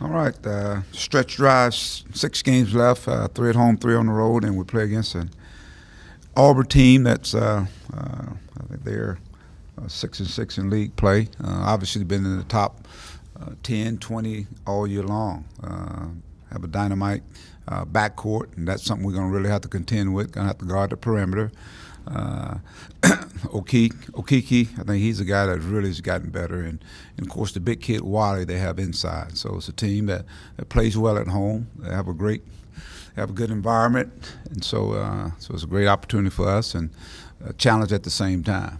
All right, stretch drives, 6 games left, 3 at home, 3 on the road, and we play against an Auburn team that's I think they're 6-6 in league play. Obviously, been in the top 10, 20 all year long. Have a dynamite backcourt, and that's something we're going to really have to contend with. Going to have to guard the perimeter. Okiki, I think he's a guy that really has gotten better, and of course the big kid Wally they have inside. So it's a team that plays well at home. They have a good environment, and so it's a great opportunity for us and a challenge at the same time.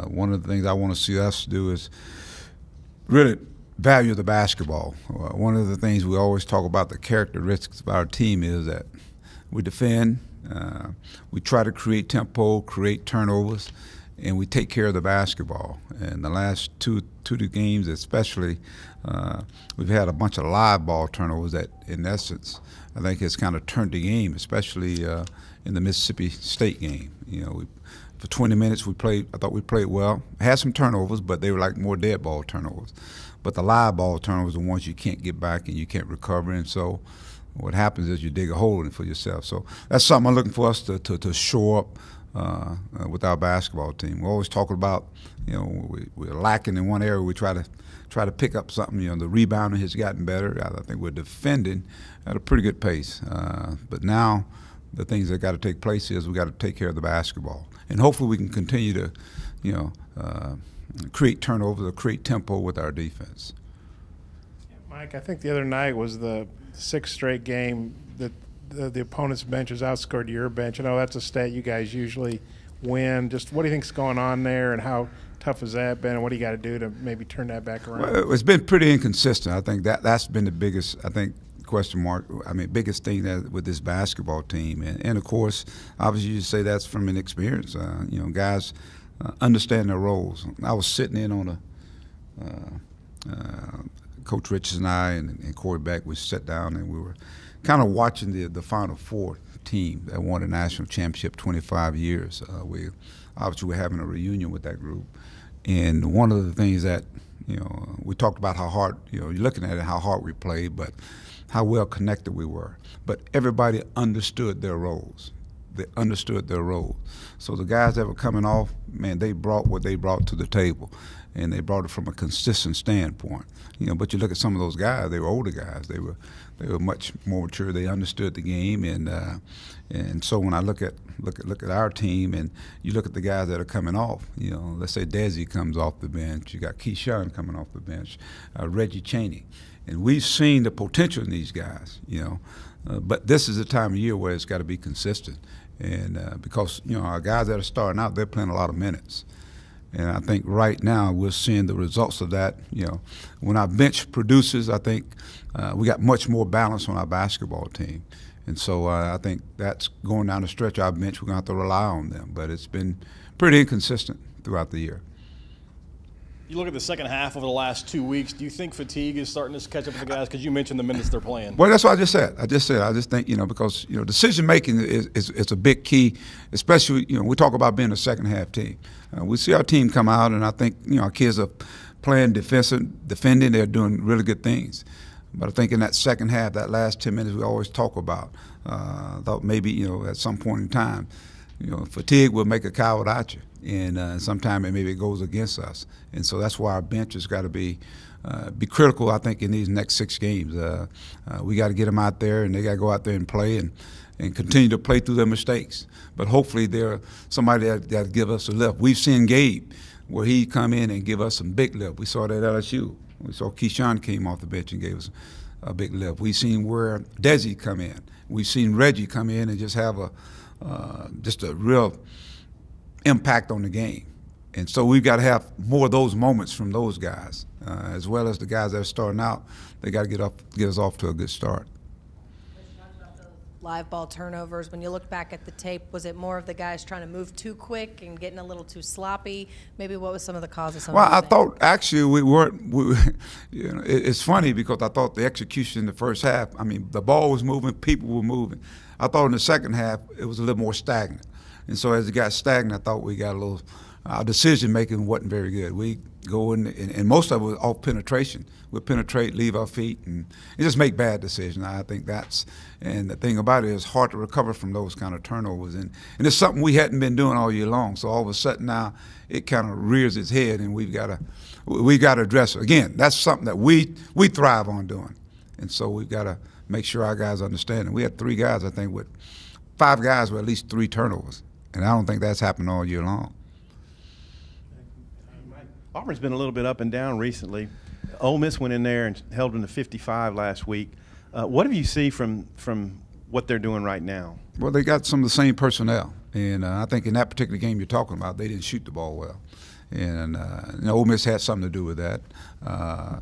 One of the things I want to see us do is really value the basketball. One of the things we always talk about, the characteristics of our team, is that we defend. We try to create tempo, create turnovers, and we take care of the basketball. And the last two games especially, we've had a bunch of live ball turnovers that, in essence, I think has kind of turned the game, especially in the Mississippi State game. For 20 minutes I thought we played well. Had some turnovers, but they were like more dead ball turnovers. But the live ball turnovers are the ones you can't get back and you can't recover, and so what happens is you dig a hole in it for yourself. So that's something I'm looking for us to shore up with our basketball team. We're always talking about, we're lacking in one area. We try to pick up something. The rebounding has gotten better. I think we're defending at a pretty good pace. But now the things that got to take place is we got to take care of the basketball, and hopefully we can continue to, create turnovers or create tempo with our defense. Mike, I think the other night was the 6th straight game that the opponent's bench has outscored your bench. I know that's a stat you guys usually win. Just what do you think's going on there, and how tough has that been, and what do you got to do to maybe turn that back around? Well, it's been pretty inconsistent. I think that's been the biggest, question mark. Biggest thing that with this basketball team, and of course, obviously you say that's from an experience. Guys understand their roles. I was sitting in on Coach Richards and I and Corey Beck, we sat down and we were kind of watching the Final Four team that won the national championship 25 years. We obviously we're having a reunion with that group, and one of the things that we talked about how hard you're looking at it, how hard we played, but how well connected we were. But everybody understood their roles. They understood their role. So the guys that were coming off, man, they brought what they brought to the table, and they brought it from a consistent standpoint. But you look at some of those guys; they were older guys. They were much more mature. They understood the game, and so when I look at our team, and you look at the guys that are coming off, let's say Desi comes off the bench. You got Keyshawn coming off the bench, Reggie Chaney, and we've seen the potential in these guys. But this is a time of year where it's got to be consistent. And because, our guys that are starting out, they're playing a lot of minutes. And I think right now we're seeing the results of that. When our bench produces, I think we got much more balance on our basketball team. And so I think that's going down the stretch. Our bench, we're going to have to rely on them. But it's been pretty inconsistent throughout the year. You look at the second half over the last 2 weeks. Do you think fatigue is starting to catch up with the guys? Because you mentioned the minutes they're playing. Well, that's what I just said. I just think, because, decision making is a big key, especially, we talk about being a second half team. We see our team come out, and I think, our kids are playing defending. They're doing really good things. But I think in that second half, that last 10 minutes we always talk about, I thought maybe, at some point in time, fatigue will make a coward out you. And sometimes maybe it goes against us. And so that's why our bench has got to be critical, I think, in these next 6 games. We got to get them out there, and they got to go out there and play and continue to play through their mistakes. But hopefully they're somebody that give us a lift. We've seen Gabe where he come in and give us some big lift. We saw that at LSU. We saw Keyshawn came off the bench and gave us a big lift. We've seen where Desi come in. We've seen Reggie come in and just have a real impact on the game. And so we've got to have more of those moments from those guys, as well as the guys that are starting out. They got to get us off to a good start. Live ball turnovers. When you look back at the tape, was it more of the guys trying to move too quick and getting a little too sloppy? Maybe what was some of the causes? Of some well, of I things? thought actually we weren't. It's funny because I thought the execution in the first half. The ball was moving, people were moving. I thought in the second half it was a little more stagnant. And so as it got stagnant, I thought we got a little. Our decision making wasn't very good. go in, and most of it was off penetration. We'll penetrate, leave our feet, and just make bad decisions. I think and the thing about it is hard to recover from those kind of turnovers. And it's something we hadn't been doing all year long. So all of a sudden now it kind of rears its head, and we got to address it. Again, that's something that we thrive on doing. And so we've got to make sure our guys understand it. We had 3 guys, I think, with 5 guys with at least 3 turnovers. And I don't think that's happened all year long. Auburn's been a little bit up and down recently. Ole Miss went in there and held them to 55 last week. What have you seen from what they're doing right now? Well, they got some of the same personnel. And I think in that particular game you're talking about, they didn't shoot the ball well. And Ole Miss had something to do with that. I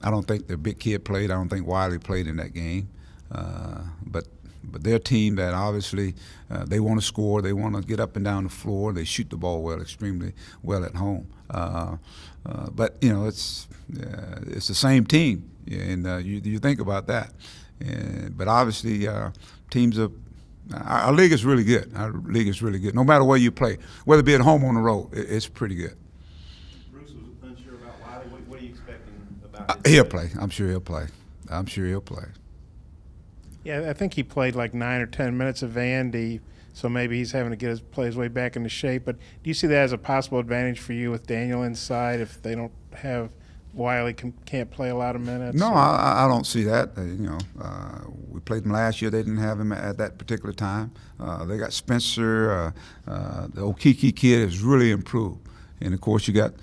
don't think the big kid played. I don't think Wiley played in that game. But they're a team that obviously they want to score, they want to get up and down the floor, they shoot the ball well, extremely well at home. But it's the same team, and you think about that. But obviously, teams our league is really good. Our league is really good. No matter where you play, whether it be at home or on the road, it's pretty good. Bruce was unsure about Wiley. What are you expecting about He'll play. I'm sure he'll play. Yeah, I think he played like 9 or 10 minutes of Vandy, so maybe he's having to play his way back into shape. But do you see that as a possible advantage for you with Daniel inside if they don't have Wiley can't play a lot of minutes? No, I don't see that. We played them last year. They didn't have him at that particular time. They got Spencer. The Okiki kid has really improved. And, of course, you got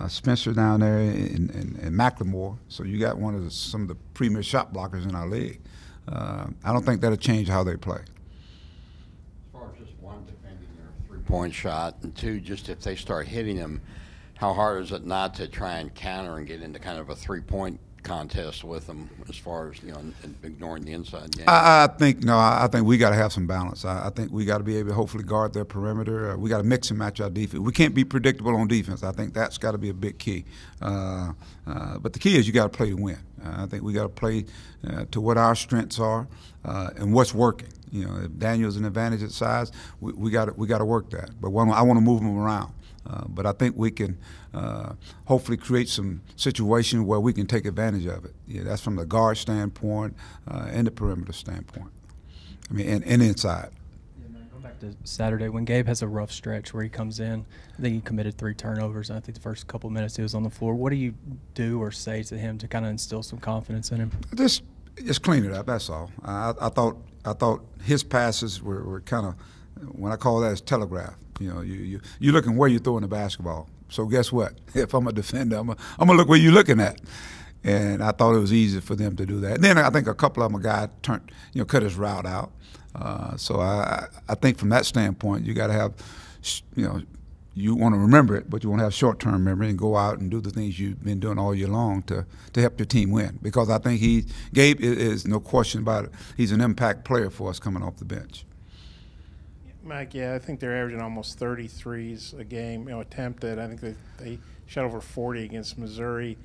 Spencer down there and McLemore. So you got some of the premier shot blockers in our league. I don't think that'll change how they play. As far as just one, defending their three-point shot, and 2, just if they start hitting them, how hard is it not to try and counter and get into kind of a three-point contest with them as far as, ignoring the inside game? I think we got to have some balance. I think we got to be able to hopefully guard their perimeter. We got to mix and match our defense. We can't be predictable on defense. I think that's got to be a big key. But the key is you got to play to win. I think we got to play to what our strengths are and what's working. If Daniel's an advantage at size, we got to work that. But I want to move him around. But I think we can hopefully create some situations where we can take advantage of it. That's from the guard standpoint and the perimeter standpoint. And inside. Going back to Saturday, when Gabe has a rough stretch where he comes in, I think he committed 3 turnovers. I think the first couple minutes he was on the floor. What do you do or say to him to kind of instill some confidence in him? Just clean it up. That's all. I thought his passes were kind of, when I call that, as telegraph. You're looking where you're throwing the basketball. So guess what? If I'm a defender, I'm gonna look where you're looking at. And I thought it was easy for them to do that. And then I think a couple of them, a guy cut his route out. So I think from that standpoint, you got to have, you want to remember it, but you want to have short-term memory and go out and do the things you've been doing all year long to help your team win. Because I think Gabe is no question about it. He's an impact player for us coming off the bench. Mike, I think they're averaging almost 33s a game, attempted. I think they shot over 40 against Missouri.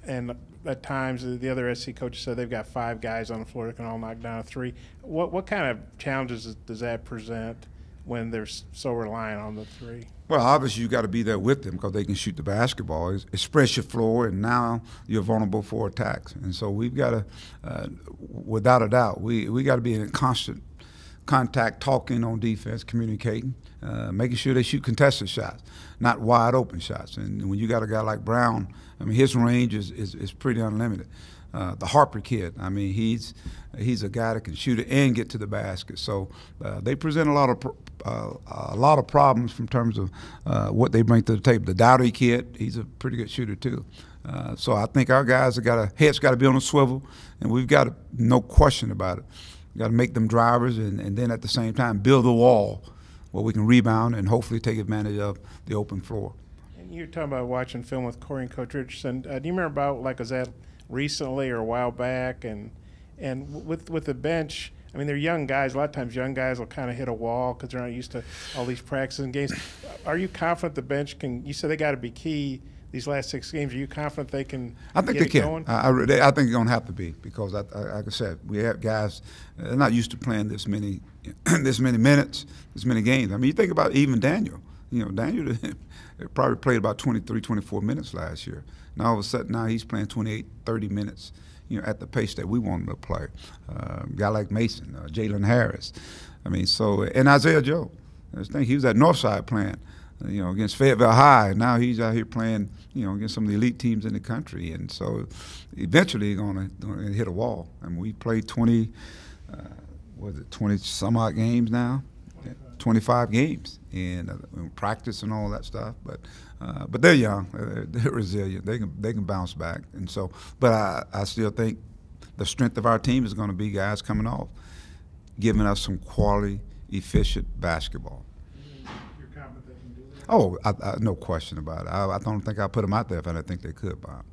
And at times, the other SC coaches said they've got 5 guys on the floor that can all knock down a 3. What kind of challenges does that present when they're so reliant on the 3? Well, obviously you got to be there with them because they can shoot the basketball. It spreads your floor, and now you're vulnerable for attacks. And so we've got to, without a doubt, we got to be in constant contact, talking on defense, communicating, making sure they shoot contested shots, not wide open shots. And when you got a guy like Brown, his range is pretty unlimited. The Harper kid, he's a guy that can shoot it and get to the basket. So they present a lot of problems in terms of what they bring to the table. The Dowdy kid, he's a pretty good shooter too. So I think our guys heads got to be on a swivel, and we've got to, no question about it. Got to make them drivers, and then at the same time build a wall where we can rebound and hopefully take advantage of the open floor. And you're talking about watching film with Corey and Coach Richardson. Do you remember about, was that recently or a while back? And with the bench, they're young guys. A lot of times young guys will kind of hit a wall because they're not used to all these practices and games. Are you confident the bench can – you said they got to be key these last 6 games. Are you confident they can I think get they can. Going? I think they're going to have to be because, like I said, we have guys not used to playing this many minutes, this many games. You think about even Daniel. Daniel probably played about 23, 24 minutes last year. Now all of a sudden now he's playing 28, 30 minutes, at the pace that we want him to play. A guy like Mason, Jalen Harris. And Isaiah Joe. I think he was at Northside playing, against Fayetteville High. Now he's out here playing, against some of the elite teams in the country. And so eventually he's going to hit a wall. We played 20 some odd games now? 25 games and practice and all that stuff, but they're young, they're resilient, they can bounce back, and so. But I still think the strength of our team is going to be guys coming off, giving us some quality, efficient basketball. You're confident they can do that? Oh, no question about it. I don't think I put them out there if I didn't think they could, Bob.